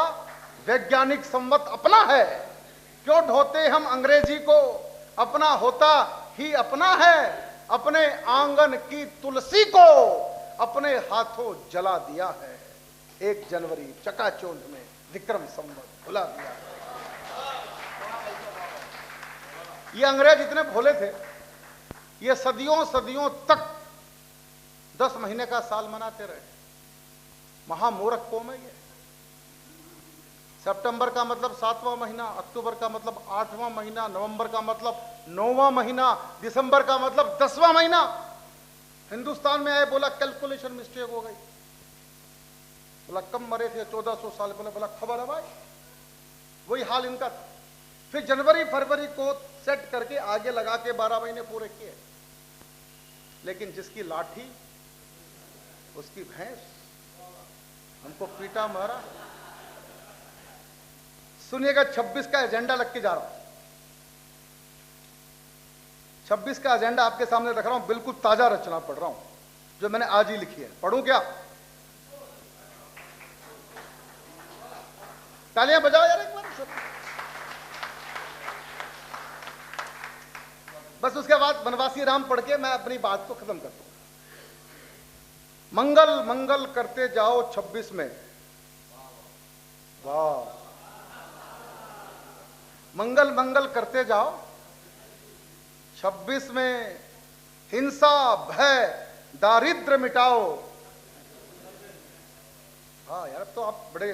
S2: वैज्ञानिक संवत अपना है, क्यों ढोते हम अंग्रेजी को, अपना होता ही अपना है। अपने आंगन की तुलसी को अपने हाथों जला दिया है, 1 जनवरी चकाचौंध में विक्रम संवत भुला दिया। ये अंग्रेज इतने भोले थे, ये सदियों सदियों तक 10 महीने का साल मनाते रहे। महामूर्ख कौम है ये। सितंबर का मतलब 7वां महीना, अक्टूबर का मतलब 8वां महीना, नवंबर का मतलब 9वां महीना, दिसंबर का मतलब 10वां महीना। हिंदुस्तान में आए, बोला कैलकुलेशन मिस्टेक हो गई। बोला कम मरे थे 1400 साल पहले। बोला खबर है भाई, वही हाल इनका था। फिर जनवरी फरवरी को सेट करके आगे लगा के 12 महीने पूरे किए। लेकिन जिसकी लाठी उसकी भैंस, हमको पीटा मारा। सुनिएगा, 26 का एजेंडा लग के जा रहा हूं। 26 का एजेंडा आपके सामने रख रहा हूं, बिल्कुल ताजा रचना पढ़ रहा हूं जो मैंने आज ही लिखी है। पढ़ूं क्या? तालियां बजाओ यार एक बार। बस उसके बाद वनवासी राम पढ़ के मैं अपनी बात को खत्म कर दूंगा। मंगल मंगल करते जाओ 26 में, वाह। मंगल मंगल करते जाओ 26 में, हिंसा भय दारिद्र मिटाओ। हाँ यार, अब तो आप बड़े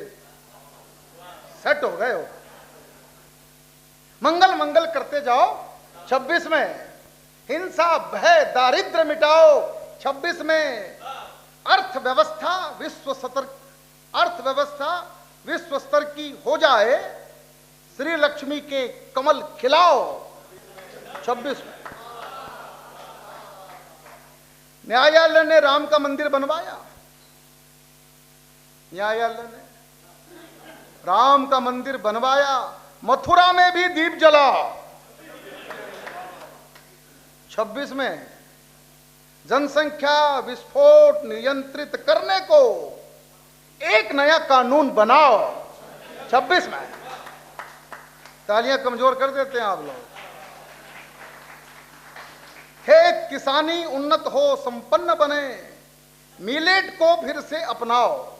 S2: सेट हो गए हो। मंगल मंगल करते जाओ 26 में, हिंसा भय दारिद्र मिटाओ 26 में। अर्थव्यवस्था विश्व स्तर की हो जाए, श्री लक्ष्मी के कमल खिलाओ 26 में। न्यायालय ने राम का मंदिर बनवाया, न्यायालय ने राम का मंदिर बनवाया। मथुरा में भी दीप जला 26 में। जनसंख्या विस्फोट नियंत्रित करने को एक नया कानून बनाओ 26 में। तालियां कमजोर कर देते हैं आप लोग। खेत किसानी उन्नत हो, संपन्न बने, मिलेट को फिर से अपनाओ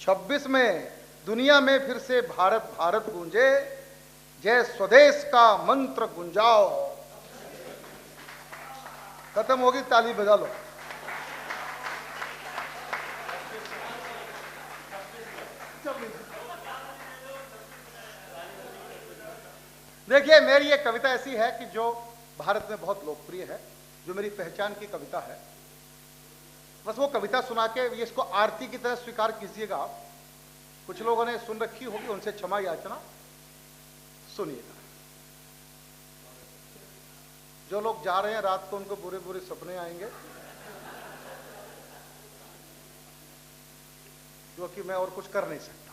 S2: 26 में। दुनिया में फिर से भारत भारत गूंजे, जय स्वदेश का मंत्र गुंजाओ। खत्म होगी, ताली बजा लो। देखिए, मेरी ये कविता ऐसी है कि जो भारत में बहुत लोकप्रिय है, जो मेरी पहचान की कविता है। बस वो कविता सुना के ये इसको आरती की तरह स्वीकार कीजिएगा आप। कुछ लोगों ने सुन रखी होगी, उनसे क्षमा याचना। सुनिएगा। जो लोग जा रहे हैं रात को, उनको बुरे बुरे सपने आएंगे, जो कि मैं और कुछ कर नहीं सकता।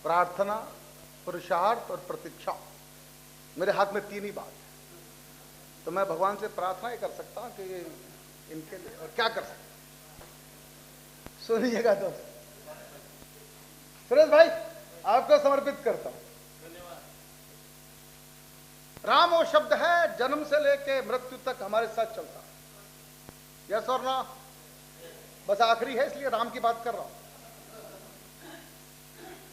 S2: प्रार्थना, पुरुषार्थ और प्रतीक्षा, मेरे हाथ में 3 ही बात है। तो मैं भगवान से प्रार्थना ही कर सकता हूं कि ये इनके लिए, और क्या कर सकता। सुनिएगा दोस्त। सुरेश भाई, आपको समर्पित करता हूं। राम वो शब्द है, जन्म से लेके मृत्यु तक हमारे साथ चलता है। यस और ना? बस आखिरी है, इसलिए राम की बात कर रहा हूं।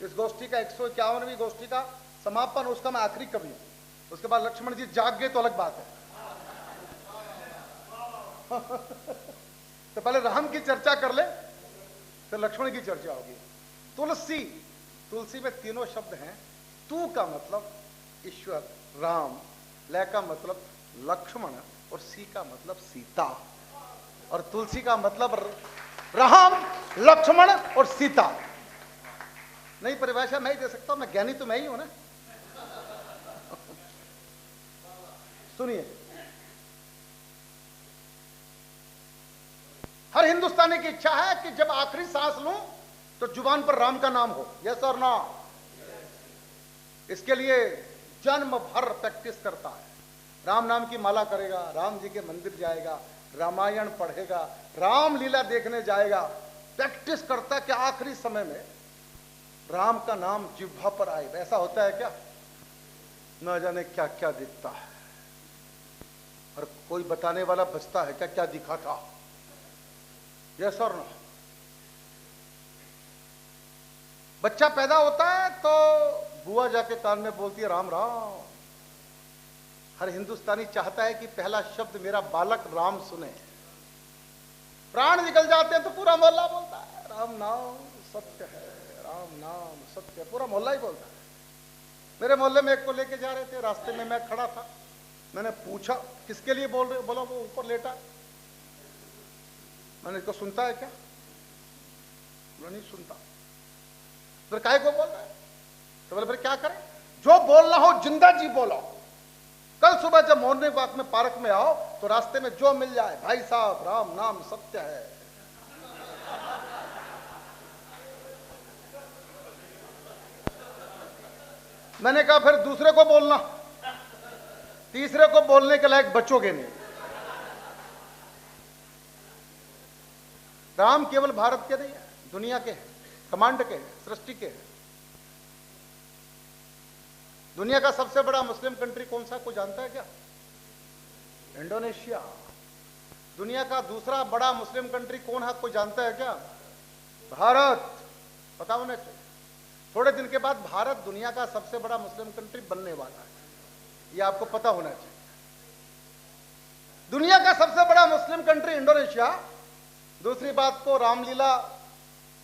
S2: इस गोष्ठी का 151वीं गोष्ठी का समापन, उसका मैं आखिरी कवि हूं। उसके बाद लक्ष्मण जी जाग गए तो अलग बात है। तो पहले राम की चर्चा कर ले, फिर लक्ष्मण की चर्चा होगी। तुलसी, तुलसी में 3 शब्द हैं। तू का मतलब ईश्वर राम, लय का मतलब लक्ष्मण, और सी का मतलब सीता। और तुलसी का मतलब राम, लक्ष्मण और सीता। नई परिभाषा मैं ही दे सकता हूं, मैं ज्ञानी तो मैं ही हूं ना। सुनिए, हर हिंदुस्तानी की इच्छा है कि जब आखिरी सांस लूं तो जुबान पर राम का नाम हो। यस और नो? इसके लिए जन्म भर प्रैक्टिस करता है। राम नाम की माला करेगा, राम जी के मंदिर जाएगा, रामायण पढ़ेगा, रामलीला देखने जाएगा, प्रैक्टिस करता कि आखिरी समय में राम का नाम जिह्वा पर आए। ऐसा होता है क्या? न जाने क्या क्या दिखता है, और कोई बताने वाला बचता है क्या क्या दिखा था। यस और नो? बच्चा पैदा होता है तो बुआ जाके कान में बोलती है राम राम। हर हिंदुस्तानी चाहता है कि पहला शब्द मेरा बालक राम सुने। प्राण निकल जाते हैं तो पूरा मोहल्ला बोलता है राम नाम सत्य है, राम नाम सत्य है, पूरा मोहल्ला ही बोलता है। मेरे मोहल्ले में एक को लेके जा रहे थे, रास्ते में मैं खड़ा था, मैंने पूछा किसके लिए बोल रहे? बोला वो ऊपर लेटा। मैंने इसको सुनता है क्या? बोला नहीं सुनता। फिर काहे को बोल रहा है? तो बोले फिर क्या करें? जो बोलना हो जिंदा जी बोलो। कल सुबह जब मॉर्निंग वॉक में पार्क में आओ तो रास्ते में जो मिल जाए, भाई साहब राम नाम सत्य है। मैंने कहा फिर दूसरे को बोलना, तीसरे को बोलने के लायक बचोगे नहीं। राम केवल भारत के नहीं है, दुनिया के हैं, कमांड के हैं, सृष्टि के हैं। दुनिया का सबसे बड़ा मुस्लिम कंट्री कौन सा, कोई जानता है क्या? इंडोनेशिया। दुनिया का दूसरा बड़ा मुस्लिम कंट्री कौन है, कोई जानता है क्या? भारत। पता होना चाहिए। थोड़े दिन के बाद भारत दुनिया का सबसे बड़ा मुस्लिम कंट्री बनने वाला है, यह आपको पता होना चाहिए। दुनिया का सबसे बड़ा मुस्लिम कंट्री इंडोनेशिया। दूसरी बात को रामलीला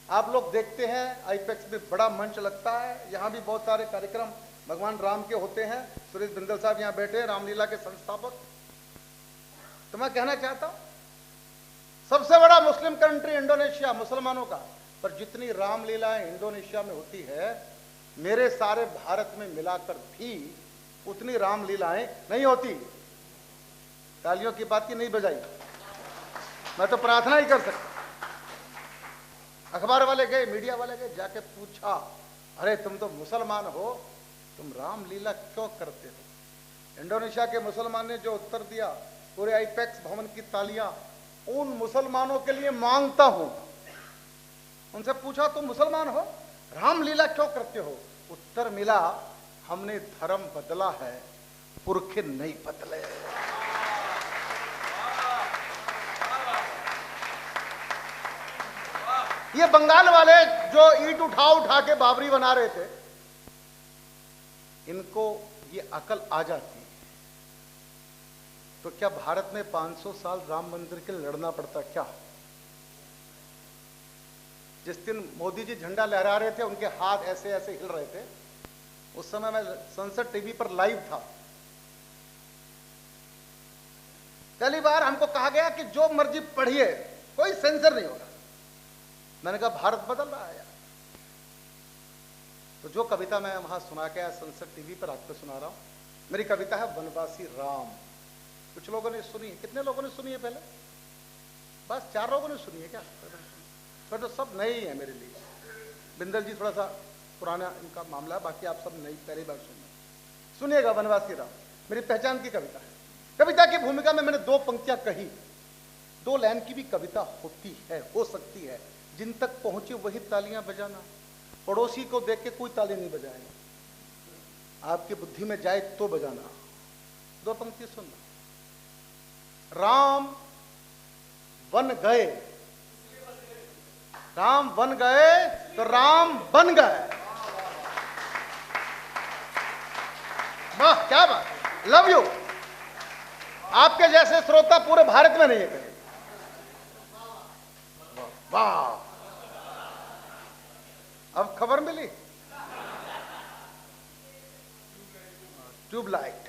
S2: आप लोग देखते हैं, आईपेक्स में बड़ा मंच लगता है, यहां भी बहुत सारे कार्यक्रम भगवान राम के होते हैं। सुरेश बिंदल साहब यहां बैठे हैं, रामलीला के संस्थापक। तो मैं कहना चाहता हूं सबसे बड़ा मुस्लिम कंट्री इंडोनेशिया, मुसलमानों का, पर जितनी रामलीलाएं इंडोनेशिया में होती है, मेरे सारे भारत में मिलाकर भी उतनी रामलीलाएं नहीं होती। तालियों की बात की नहीं बजाई, मैं तो प्रार्थना ही कर सकता। अखबार वाले गए, मीडिया वाले गए, जाके पूछा अरे तुम तो मुसलमान हो, तुम रामलीला क्यों करते हो? इंडोनेशिया के मुसलमान ने जो उत्तर दिया, पूरे आईपेक्स भवन की तालियां उन मुसलमानों के लिए मांगता हूं। उनसे पूछा तुम मुसलमान हो, रामलीला क्यों करते हो? उत्तर मिला हमने धर्म बदला है, पुरखे नहीं बदले। ये बंगाल वाले जो ईंट उठा उठा के बाबरी बना रहे थे, इनको ये अकल आ जाती तो क्या भारत में 500 साल राम मंदिर के लिए लड़ना पड़ता क्या? जिस दिन मोदी जी झंडा लहरा रहे थे, उनके हाथ ऐसे ऐसे हिल रहे थे, उस समय मैं संसद टीवी पर लाइव था। पहली बार हमको कहा गया कि जो मर्जी पढ़िए, कोई सेंसर नहीं होगा। मैंने कहा भारत बदल रहा है यार। तो जो कविता मैं वहां सुना के आया संसद टीवी पर आपको सुना रहा हूं, मेरी कविता है वनवासी राम। कुछ लोगों ने सुनी, कितने लोगों ने सुनी है? पहले बस 4 लोगों ने सुनी है क्या? फिर तो सब नए ही है मेरे लिए। बिंदल जी थोड़ा सा पुराना इनका मामला है, बाकी आप सब नई पहली बार सुनिएगा। वनवासी राम मेरी पहचान की कविता है। कविता की भूमिका में मैंने 2 पंक्तियां कही। 2 लाइन की भी कविता होती है, हो सकती है। जिन तक पहुंचे वही तालियां बजाना, पड़ोसी को देख के कोई ताली नहीं बजाएगा, आपकी बुद्धि में जाए तो बजाना। 2 पंक्ति सुनना। राम वन गए, राम वन गए तो राम बन गए। वाह क्या बात, लव यू। आपके जैसे श्रोता पूरे भारत में नहीं है कहीं। वाह, अब खबर मिली। ट्यूबलाइट,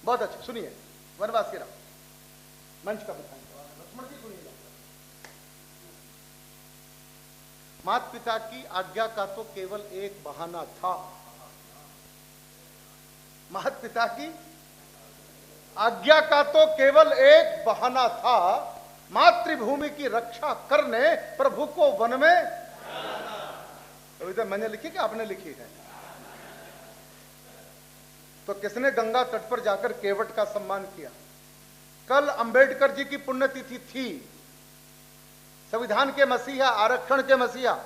S2: बहुत अच्छा। सुनिए वनवासी राम, मंच का बताएं। लक्ष्मण जी सुनिएगा। माता पिता की आज्ञा का तो केवल एक बहाना था। माता पिता की आज्ञा का तो केवल एक बहाना था, मातृभूमि की रक्षा करने प्रभु को वन में। कविता मैंने लिखी कि आपने लिखी है? तो किसने गंगा तट पर जाकर केवट का सम्मान किया? कल अंबेडकर जी की पुण्यतिथि थी, संविधान के मसीहा, आरक्षण के मसीहा।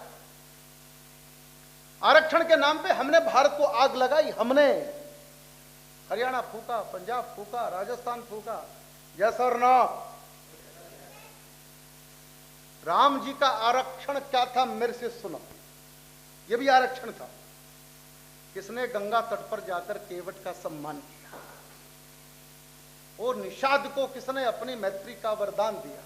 S2: आरक्षण के नाम पे हमने भारत को आग लगाई। हमने हरियाणा फूका, पंजाब फूका, राजस्थान फूका, यस और नो? राम जी का आरक्षण क्या था मेरे से सुनो, ये भी आरक्षण था। किसने गंगा तट पर जाकर केवट का सम्मान किया? और निषाद को किसने अपनी मैत्री का वरदान दिया?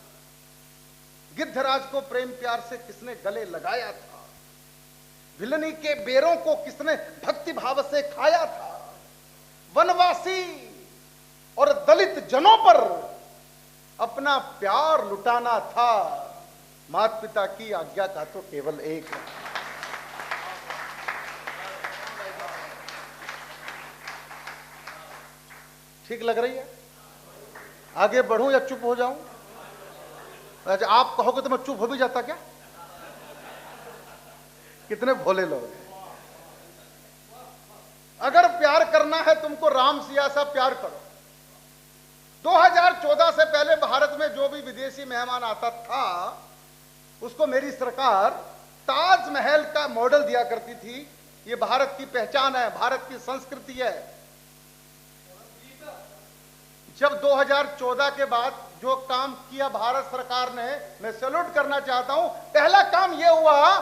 S2: गिद्धराज को प्रेम प्यार से किसने गले लगाया था? भिलनी के बेरों को किसने भक्ति भाव से खाया था? वनवासी और दलित जनों पर अपना प्यार लुटाना था। माता पिता की आज्ञा का तो केवल एक है। ठीक लग रही है? आगे बढ़ूं या चुप हो जाऊं? अच्छा, आप कहोगे तो मैं चुप हो भी जाता क्या? कितने भोले लोग हैं। अगर प्यार करना है तुमको राम सिया सा प्यार करो। 2014 से पहले भारत में जो भी विदेशी मेहमान आता था उसको मेरी सरकार ताजमहल का मॉडल दिया करती थी। ये भारत की पहचान है, भारत की संस्कृति है। जब 2014 के बाद जो काम किया भारत सरकार ने, मैं सैल्यूट करना चाहता हूं। पहला काम यह हुआ,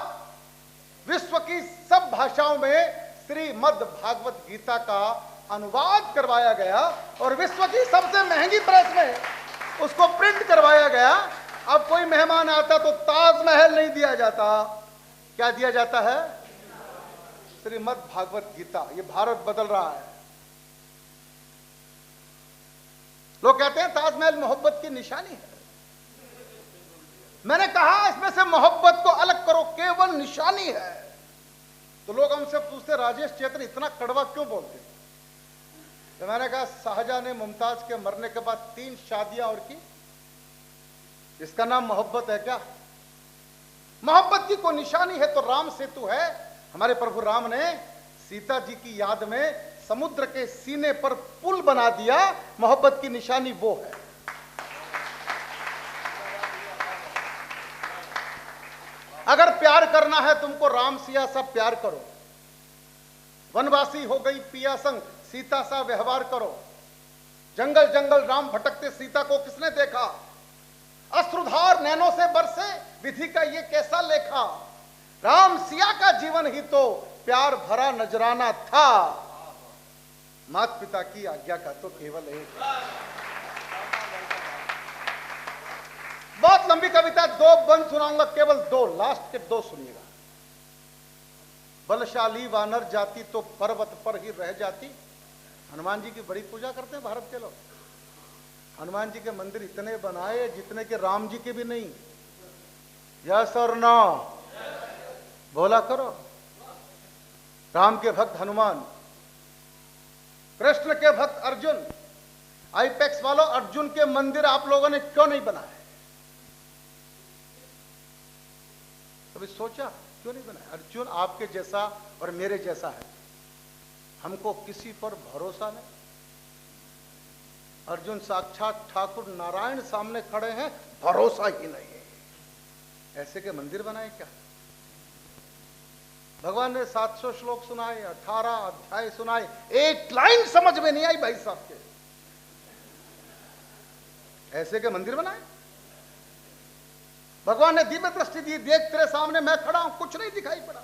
S2: विश्व की सब भाषाओं में श्रीमद् भागवत गीता का अनुवाद करवाया गया और विश्व की सबसे महंगी प्रेस में उसको प्रिंट करवाया गया। अब कोई मेहमान आता तो ताजमहल नहीं दिया जाता, क्या दिया जाता है? श्रीमद् भागवत गीता। ये भारत बदल रहा है। लोग कहते हैं ताजमहल मोहब्बत की निशानी है। मैंने कहा इसमें से मोहब्बत को अलग करो, केवल निशानी है। तो लोग हमसे पूछते राजेश चेतन इतना कड़वा क्यों बोलते? तो मैंने कहा शाहजहां ने मुमताज के मरने के बाद 3 शादियां और की, इसका नाम मोहब्बत है क्या? मोहब्बत की कोई निशानी है तो राम सेतु है। हमारे प्रभु राम ने सीता जी की याद में समुद्र के सीने पर पुल बना दिया। मोहब्बत की निशानी वो है। अगर प्यार करना है तुमको राम सिया सा प्यार करो। वनवासी हो गई पिया संग सीता सा व्यवहार करो। जंगल जंगल राम भटकते सीता को किसने देखा? अश्रुधार नैनों से बरसे विधि का ये कैसा लेखा। राम सिया का जीवन ही तो प्यार भरा नजराना था। माता पिता की आज्ञा का तो केवल एक। बहुत लंबी कविता, 2 बंद सुनाऊंगा, केवल 2, लास्ट के 2 सुनिएगा। बलशाली वानर जाति तो पर्वत पर ही रह जाती। हनुमान जी की बड़ी पूजा करते हैं भारत के लोग। हनुमान जी के मंदिर इतने बनाए जितने के राम जी के भी नहीं। यस और नो? बोला करो। राम के भक्त हनुमान, कृष्ण के भक्त अर्जुन। आईपेक्स वालों, अर्जुन के मंदिर आप लोगों ने क्यों नहीं बनाए? कभी सोचा क्यों नहीं बनाया? अर्जुन आपके जैसा और मेरे जैसा है, हमको किसी पर भरोसा नहीं। अर्जुन साक्षात ठाकुर नारायण सामने खड़े हैं, भरोसा ही नहीं है। ऐसे के मंदिर बनाए क्या? भगवान ने 700 श्लोक सुनाए, 18 अध्याय सुनाए, एक लाइन समझ में नहीं आई भाई साहब के। ऐसे के मंदिर बनाए? भगवान ने दिव्य दृष्टि दी, देख तेरे सामने मैं खड़ा हूं, कुछ नहीं दिखाई पड़ा।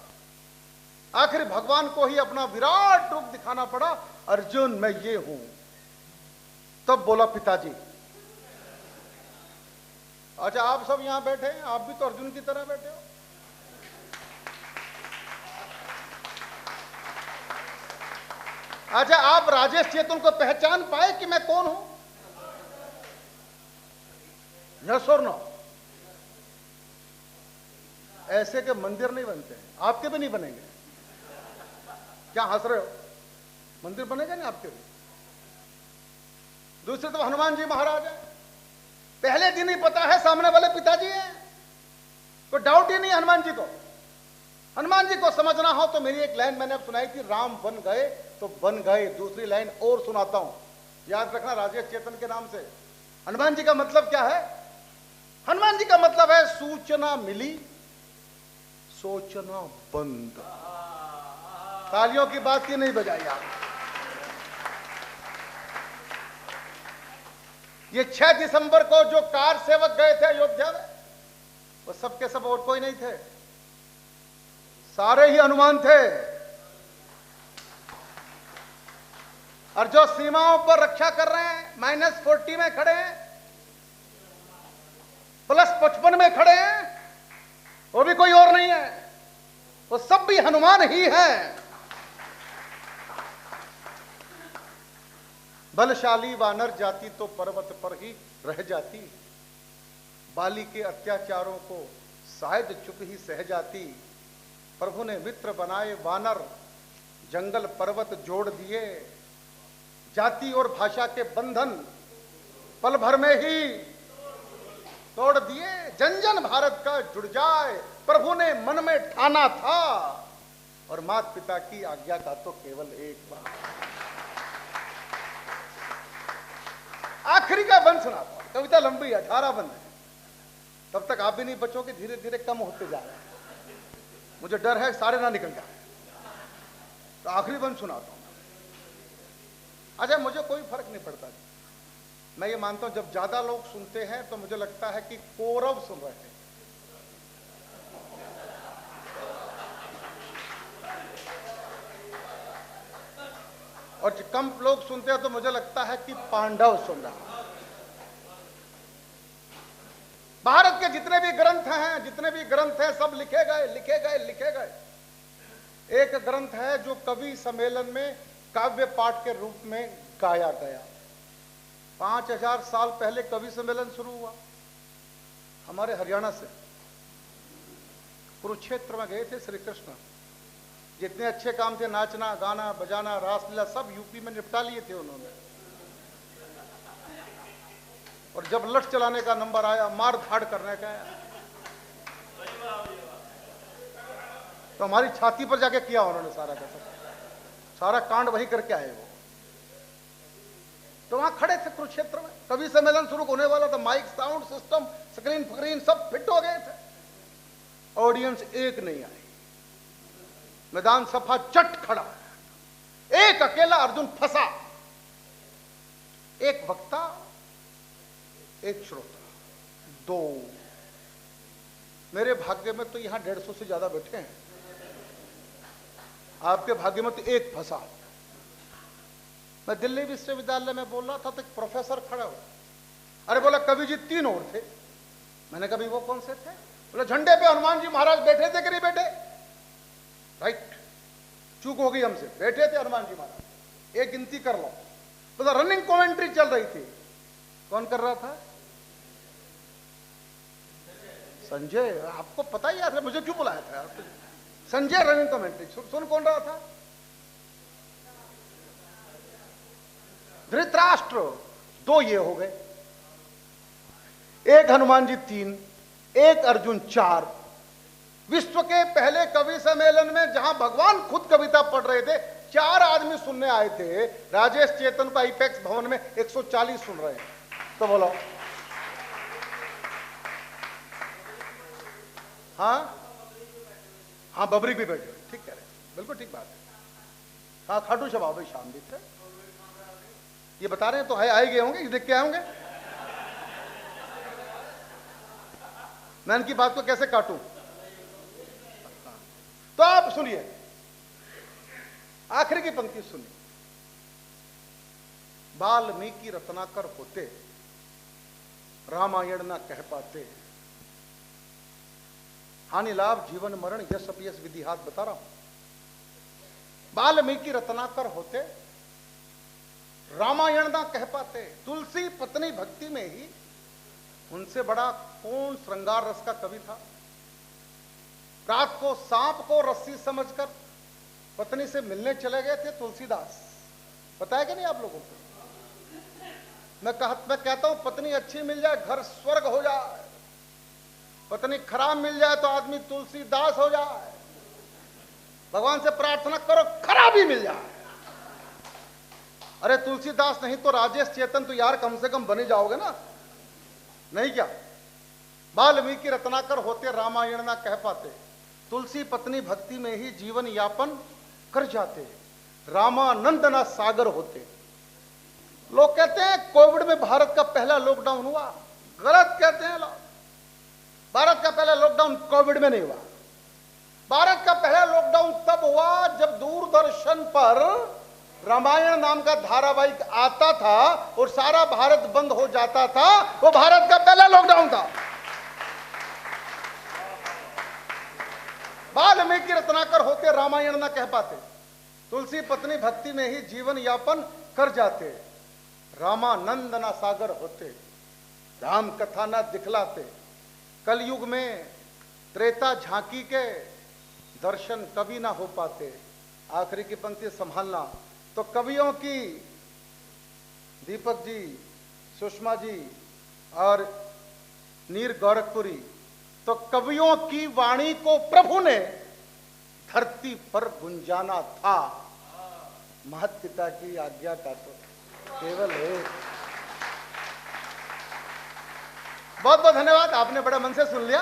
S2: आखिर भगवान को ही अपना विराट रूप दिखाना पड़ा। अर्जुन मैं ये हूं। तब बोला पिताजी। अच्छा, आप सब यहां बैठे हैं, आप भी तो अर्जुन की तरह बैठे हो। अच्छा, आप राजेश चेतन को पहचान पाए कि मैं कौन हूं? यस और नो? ऐसे के मंदिर नहीं बनते हैं, आपके भी नहीं बनेंगे। क्या हंस रहे हो? मंदिर बनेगा नहीं आपके भी। दूसरे तो हनुमान जी महाराज है, पहले दिन ही पता है सामने वाले पिताजी हैं, कोई डाउट ही नहीं हनुमान जी को। हनुमान जी को समझना हो तो मेरी एक लाइन मैंने अब सुनाई थी, राम बन गए तो बन गए। दूसरी लाइन और सुनाता हूं, याद रखना, राजेश चेतन के नाम से। हनुमान जी का मतलब क्या है? हनुमान जी का मतलब है सूचना मिली सोचना बंद। तालियों की बात की नहीं बजाई आप। ये 6 दिसंबर को जो कार सेवक गए थे अयोध्या में, वो सबके सब और कोई नहीं थे, सारे ही हनुमान थे। और जो सीमाओं पर रक्षा कर रहे हैं, -40 में खड़े हैं, +55 में खड़े हैं, वो भी कोई और नहीं है, वो सब भी हनुमान ही हैं। बलशाली वानर जाति तो पर्वत पर ही रह जाती, बाली के अत्याचारों को शायद चुप ही सह जाती। प्रभु ने मित्र बनाए वानर, जंगल पर्वत जोड़ दिए, जाति और भाषा के बंधन पल भर में ही तोड़ दिए। जन जन भारत का जुड़ जाए, प्रभु ने मन में ठाना था, और माता पिता की आज्ञा का तो केवल एक बार। आखिरी का बंद सुनाता हूं, कविता लंबी 18 बंद है, तब तक आप भी नहीं बचोगे, धीरे धीरे कम होते जा रहे हैं, मुझे डर है सारे ना निकल जाए। तो आखिरी बंद सुनाता हूं। अच्छा, मुझे कोई फर्क नहीं पड़ता, मैं ये मानता हूं जब ज्यादा लोग सुनते हैं तो मुझे लगता है कि कौरव सुन रहे हैं, और जब कम लोग सुनते हैं तो मुझे लगता है कि पांडव सुन रहा है। भारत के जितने भी ग्रंथ हैं सब लिखे गए। एक ग्रंथ है जो कवि सम्मेलन में काव्य पाठ के रूप में गाया गया। 5000 साल पहले कवि सम्मेलन शुरू हुआ हमारे हरियाणा से। कुरुक्षेत्र में गए थे श्री कृष्ण, जितने अच्छे काम थे, नाचना गाना बजाना रासलीला, सब यूपी में निपटा लिए थे उन्होंने। और जब लठ चलाने का नंबर आया, मार धाड़ करने का आया, तो हमारी छाती पर जाके किया उन्होंने सारा का सारा कांड वही करके आए वो। तो वहां खड़े थे कुरुक्षेत्र में, कवि सम्मेलन शुरू होने वाला था, माइक साउंड सिस्टम स्क्रीन फक्रीन सब फिट हो गए थे, ऑडियंस एक नहीं आई, मैदान सफा चट खड़ा, एक अकेला अर्जुन फंसा, एक वक्ता एक श्रोता, 2। मेरे भाग्य में तो यहां 150 से ज्यादा बैठे हैं, आपके भाग्य में तो एक फंसा। मैं दिल्ली विश्वविद्यालय में बोल रहा था तो एक प्रोफेसर खड़ा हुआ, अरे बोला कवि जी 3 और थे। मैंने कहा वो कौन से थे? बोला झंडे पे हनुमान जी महाराज बैठे थे कि नहीं बैठे? राइट, चूक हो गई हमसे, बैठे थे हनुमान जी महाराज, एक गिनती कर लो। बोला रनिंग कमेंट्री चल रही थी, कौन कर रहा था? संजय। आपको पता ही है, मुझे क्यों बुलाया था यार? संजय रनिंग कमेंट्री सुन कौन रहा था? धृतराष्ट्र। 2 ये हो गए, एक हनुमान जी 3, एक अर्जुन 4। विश्व के पहले कवि सम्मेलन में जहां भगवान खुद कविता पढ़ रहे थे, 4 आदमी सुनने आए थे। राजेश चेतन को आईपैक्स भवन में 140 सुन रहे हैं। तो बोलो हाँ, बबरी भी बैठे, ठीक कह रहे, बिल्कुल ठीक बात है। हाँ, खाटू शबाब भाई शाम भी थे, ये बता रहे हैं तो आए गए होंगे, देख के आए होंगे। मैं इनकी बात को कैसे काटूं? तो आप सुनिए, आखिर की पंक्ति सुनिए। वाल्मीकि रत्नाकर होते, रामायण ना कह पाते, हानि लाभ जीवन मरण यश अपयश विधि हाथ बता रहा हूं। वाल्मीकि रत्नाकर होते, रामायण ना कह पाते, तुलसी पत्नी भक्ति में ही उनसे बड़ा कौन श्रृंगार रस का कवि था? रात को सांप को रस्सी समझकर पत्नी से मिलने चले गए थे तुलसीदास। पता है कि नहीं आप लोगों को? मैं कहता हूं पत्नी अच्छी मिल जाए घर स्वर्ग हो जाए, पत्नी खराब मिल जाए तो आदमी तुलसीदास हो जाए। भगवान से प्रार्थना करो खराबी मिल जाए। अरे तुलसीदास नहीं तो राजेश चेतन तो यार कम से कम बने जाओगे ना, नहीं क्या? वाल्मीकि रत्नाकर होते रामायण ना कह पाते, तुलसी पत्नी भक्ति में ही जीवन यापन कर जाते, रामानंद ना सागर होते। लोग कहते हैं कोविड में भारत का पहला लॉकडाउन हुआ, गलत कहते हैं लोग। भारत का पहला लॉकडाउन कोविड में नहीं हुआ। भारत का पहला लॉकडाउन तब हुआ जब दूरदर्शन पर रामायण नाम का धारावाहिक आता था और सारा भारत बंद हो जाता था। वो भारत का पहला लॉकडाउन था। वाल्मीकि रत्नाकर होते रामायण ना कह पाते, तुलसी पत्नी भक्ति में ही जीवन यापन कर जाते, रामानंद ना सागर होते, राम कथा ना दिखलाते। कलयुग में त्रेता झांकी के दर्शन कभी ना हो पाते। आखिरी की पंक्ति संभालना। तो कवियों की दीपक जी, सुषमा जी और नीर गोरखपुरी, तो कवियों की वाणी को प्रभु ने धरती पर गुंजाना था। महत पिता की आज्ञा का तो केवल है। बहुत बहुत धन्यवाद, आपने बड़ा मन से सुन लिया।